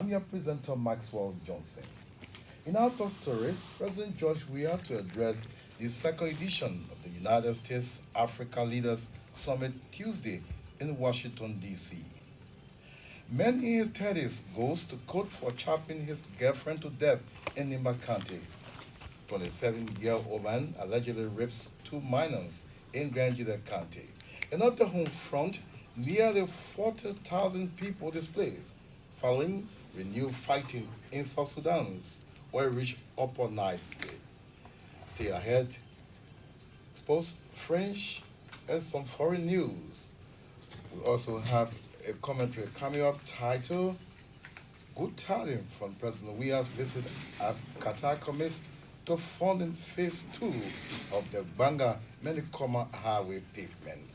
I'm your presenter, Maxwell Johnson. In our top stories, President George Weah to address the second edition of the United States Africa Leaders Summit Tuesday in Washington, D.C. Man in his 30s goes to court for chopping his girlfriend to death in Nimba County. 27-year-old man allegedly rapes two minors in Grand Juda County. Another home front, nearly 40,000 people displaced following renewed fighting in South Sudan's oil-rich Upper Nile state. Stay ahead, sports, French, and some foreign news. We also have a commentary coming up titled Good Tidings from President Weah's visit as Qatar commits to funding phase 2 of the Banga Menikoma Highway pavement.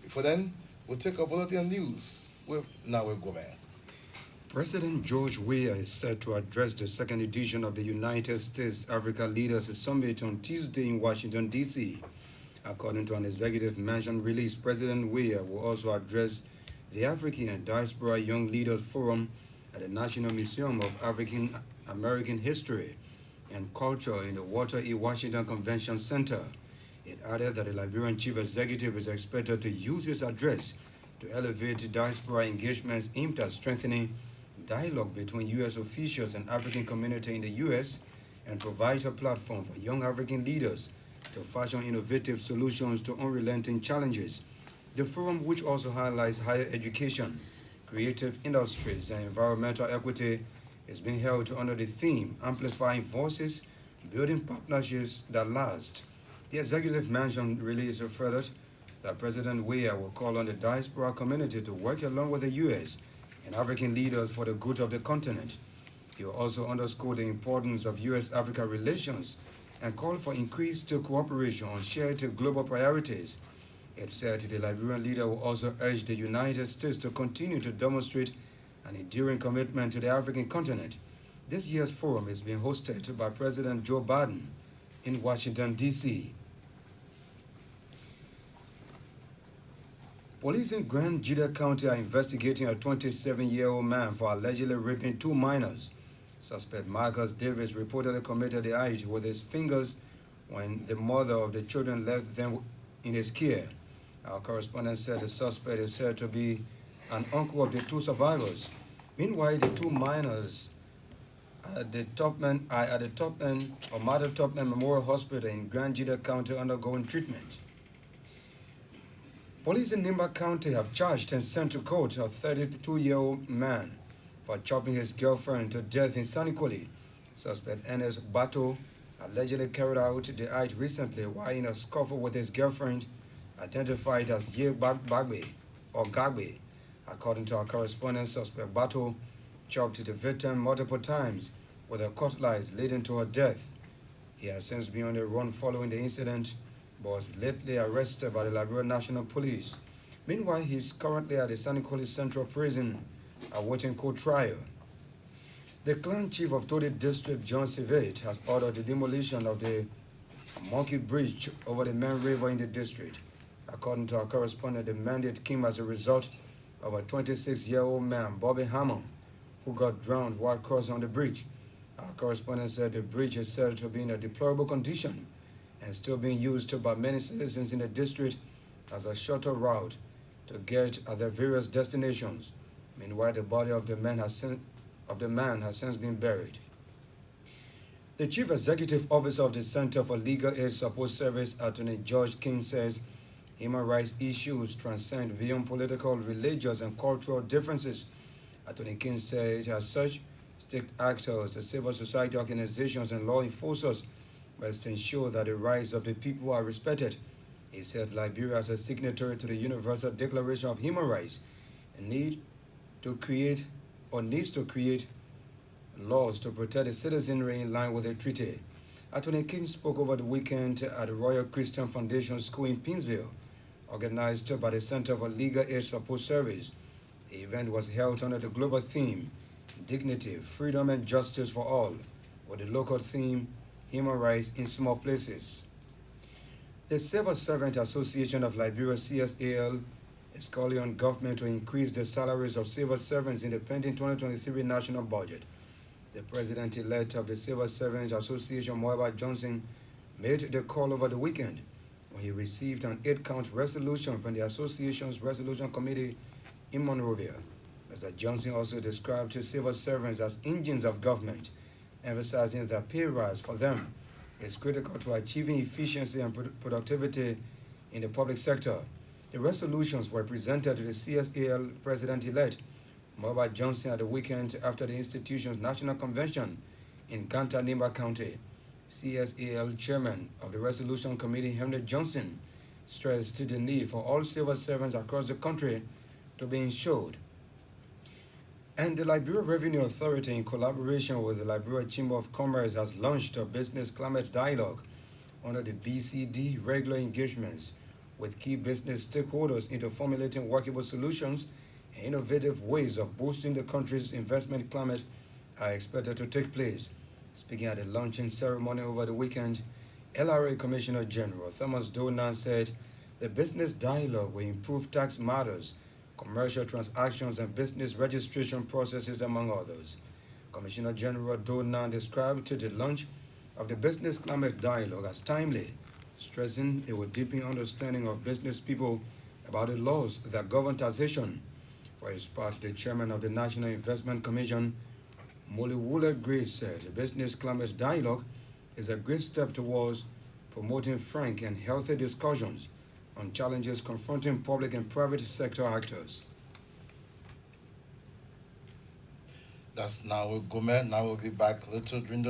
Before then, we'll take a bulletin of news with Nawe Gomez. President George Weah is set to address the second edition of the United States Africa Leaders Summit on Tuesday in Washington, D.C. According to an executive mansion release, President Weah will also address the African and Diaspora Young Leaders Forum at the National Museum of African American History and Culture in the Walter E. Washington Convention Center. It added that the Liberian chief executive is expected to use his address to elevate diaspora engagements aimed at strengthening dialogue between U.S. officials and African community in the U.S. and provide a platform for young African leaders to fashion innovative solutions to unrelenting challenges. The forum, which also highlights higher education, creative industries, and environmental equity, is being held under the theme Amplifying Voices, Building Partnerships That Last. The executive mansion released further that President Weah will call on the diaspora community to work along with the U.S. and African leaders for the good of the continent. He will also underscore the importance of U.S.-Africa relations and call for increased cooperation on shared global priorities. It said the Liberian leader will also urge the United States to continue to demonstrate an enduring commitment to the African continent. This year's forum is being hosted by President Joe Biden in Washington, D.C. Police in Grand Juda County are investigating a 27-year-old man for allegedly raping two minors. Suspect Marcus Davis reportedly committed the act with his fingers when the mother of the children left them in his care. Our correspondent said the suspect is said to be an uncle of the two survivors. Meanwhile, the two minors at the Topman or Mother Topman Memorial Hospital in Grand Juda County undergoing treatment. Police in Nimba County have charged and sent to court a 32-year-old man for chopping his girlfriend to death in Sanikoli. Suspect Ernest Bato allegedly carried out the act recently while in a scuffle with his girlfriend, identified as Ye Bagbe or Gagbe. According to our correspondent, suspect Bato chopped the victim multiple times with a cutlass leading to her death. He has since been on the run following the incident, but was lately arrested by the Liberian National Police. Meanwhile, he is currently at the Sanikoli Central Prison awaiting court trial. The clan chief of Todi District, John Sivet, has ordered the demolition of the Monkey Bridge over the main river in the district. According to our correspondent, the mandate came as a result of a 26-year-old man, Bobby Hammond, who got drowned while crossing on the bridge. Our correspondent said the bridge is said to be in a deplorable condition and still being used by many citizens in the district as a shorter route to get at their various destinations. Meanwhile, the body of the man has since been buried. The Chief Executive Officer of the Center for Legal Aid Support Service, Attorney George King, says human rights issues transcend beyond political, religious, and cultural differences. Attorney King said, as such, state actors, the civil society organizations, and law enforcers must ensure that the rights of the people are respected. He said Liberia, as a signatory to the Universal Declaration of Human Rights, needs to create laws to protect the citizenry in line with the treaty. Attorney King spoke over the weekend at the Royal Christian Foundation School in Pinsville, organized by the Center for Legal Aid Support Service. The event was held under the global theme, Dignity, Freedom, and Justice for All, with the local theme, Human Rights in Small Places. The Civil Servant Association of Liberia, CSAL, is calling on government to increase the salaries of civil servants in the pending 2023 national budget. The president-elect of the Civil Servants Association, Moeba Johnson, made the call over the weekend when he received an 8-count resolution from the association's resolution committee in Monrovia. Mr. Johnson also described civil servants as engines of government, emphasizing that pay rise for them is critical to achieving efficiency and productivity in the public sector. The resolutions were presented to the CSAL president-elect, Moeba Johnson, at the weekend after the institution's national convention in Ganta-Nimba County. CSAL chairman of the resolution committee, Henry Johnson, stressed the need for all civil servants across the country to be insured. And the Liberia Revenue Authority, in collaboration with the Liberia Chamber of Commerce, has launched a business climate dialogue under the BCD regular engagements with key business stakeholders into formulating workable solutions and innovative ways of boosting the country's investment climate are expected to take place. Speaking at the launching ceremony over the weekend, LRA Commissioner General Thomas Donan said the business dialogue will improve tax matters, commercial transactions, and business registration processes, among others. Commissioner General Donan described the launch of the Business Climate Dialogue as timely, stressing it will deepen understanding of business people about the laws that govern taxation. For his part, the chairman of the National Investment Commission, Moliwule Grace, said the Business Climate Dialogue is a great step towards promoting frank and healthy discussions on challenges confronting public and private sector actors. That's now Gourmet. Now we'll be back later during the